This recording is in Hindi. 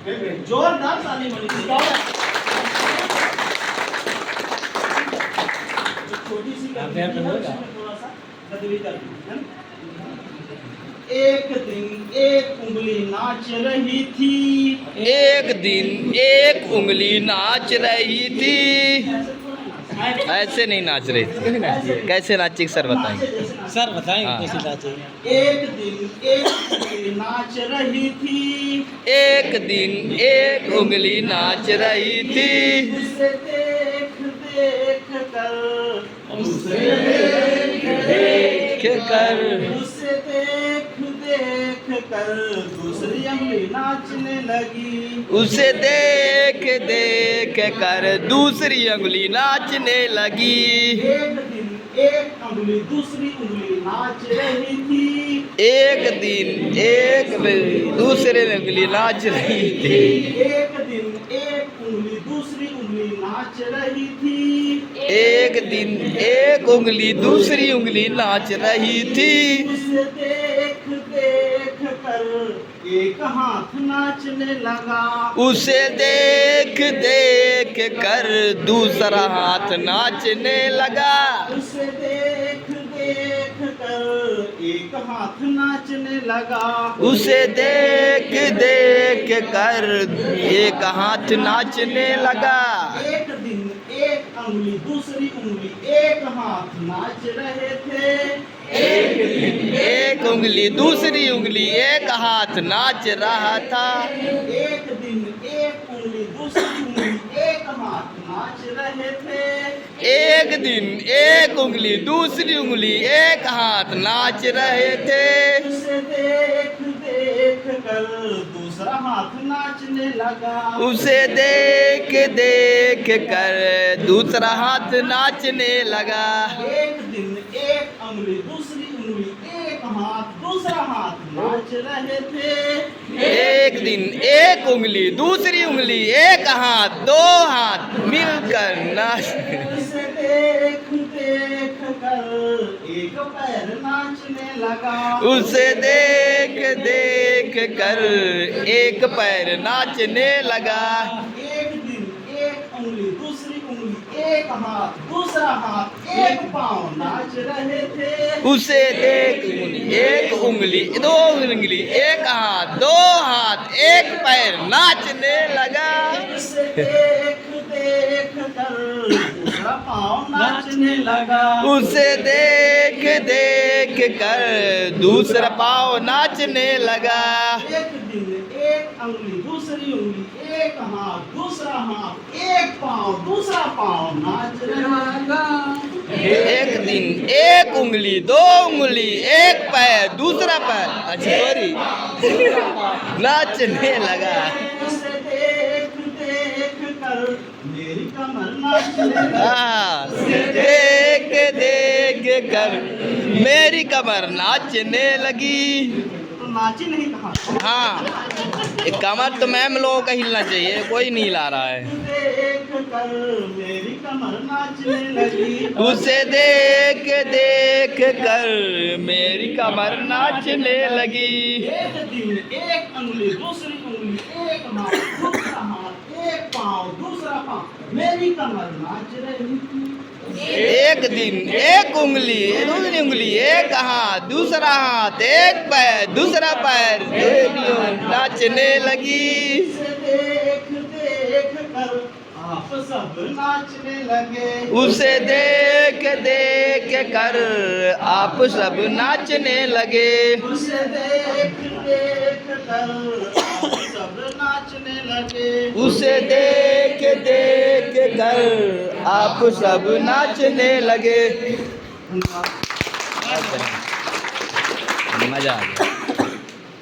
जोरदार ताली बनी थी। छोटी सी थोड़ा सा बदली कर दी है। एक दिन एक उंगली नाच रही थी। एक दिन एक उंगली नाच रही थी। ऐसे नहीं नाच रही थी। कैसे नाची सर बताएंगे? सर बताएंगे कैसे नाचे। एक दिन एक उंगली नाच रही थी। एक दिन एक उंगली नाच रही थी। उसे देख देख कर, उसे देख कर, उसे देख देख कर दूसरी उंगली नाचने लगी। उसे देख देख कर दूसरी उंगली नाचने लगी। एक दिन एक उंगली दूसरी उंगली नाच रही थी। एक दिन एक दूसरे उंगली नाच रही थी। एक दिन एक उंगली दूसरी उंगली नाच रही थी। एक दिन एक उंगली दूसरी उंगली नाच रही थी। उसे देख देख कर एक हाथ नाचने लगा। उसे देख देख कर दूसरा हाथ नाचने लगा। उसे देख देख कर एक हाथ नाचने लगा। उसे देख देख कर एक हाथ नाचने लगा। एक दिन एक उंगली दूसरी उंगली एक हाथ नाच रहे थे। एक दिन एक उंगली दूसरी उंगली एक हाथ नाच रहा था। एक दिन एक उंगली दूसरी उंगली एक हाथ नाच रहे थे। एक दिन एक उंगली दूसरी उंगली एक हाथ नाच रहे थे। उसे देख देख कर दूसरा हाथ नाचने लगा। उसे देख देख कर दूसरा हाथ नाचने लगा। एक दिन एक उंगली दूसरी उंगली एक हाथ दूसरा हाथ नाच रहे थे। एक दिन एक उंगली दूसरी उंगली एक हाथ दो हाथ मिलकर नाच। उसे देख देख कर एक पैर नाचने लगा। उसे देख देख कर एक पैर नाचने लगा। एक दिन एक उंगली दूसरी उंगली एक हाथ दूसरा हाथ एक पाँव नाच रहे थे। उसे देख एक उंगली दो उंगली एक हाथ दो हाथ एक पैर नाचने लगा। उसे देख देख कर दूसरा पाँव नाचने लगा। उसे देख देख कर दूसरा पाँव नाचने लगा। एक दिन एक उंगली दूसरी उंगली एक हाथ दूसरा हाथ एक पाँव दूसरा पाँव नाच लगा। एक दिन एक उंगली दो उंगली एक पैर दूसरा पैर सॉरी नाचने लगा। उसे देख देख कर मेरी कमर नाचने लगी। देख देख कर मेरी कमर नाचने लगी। तो नाची नहीं कहा। हाँ, एक कमर तो मैम लोगों का हिलना चाहिए, कोई नहीं हिला रहा है। देख कर मेरी कमर नाचने लगी। उसे देख देख कर मेरी कमर नाचने लगी। एक दिन एक उंगली दूसरी उंगली एक हाथ दूसरा हाथ एक पाँव दूसरा पाँव मेरी कमर नाच रही थी। एक दिन एक उंगली दूसरी उंगली एक हाथ दूसरा हाथ एक पैर दूसरा पैर नाचने लगी। उसे देख देख कर आप सब नाचने लगे। उसे देख देख कर आप सब नाचने लगे। उसे देख देख कर आप सब नाचने लगे। उसे देख देख कर आप सब नाचने लगे। मजा आ गया।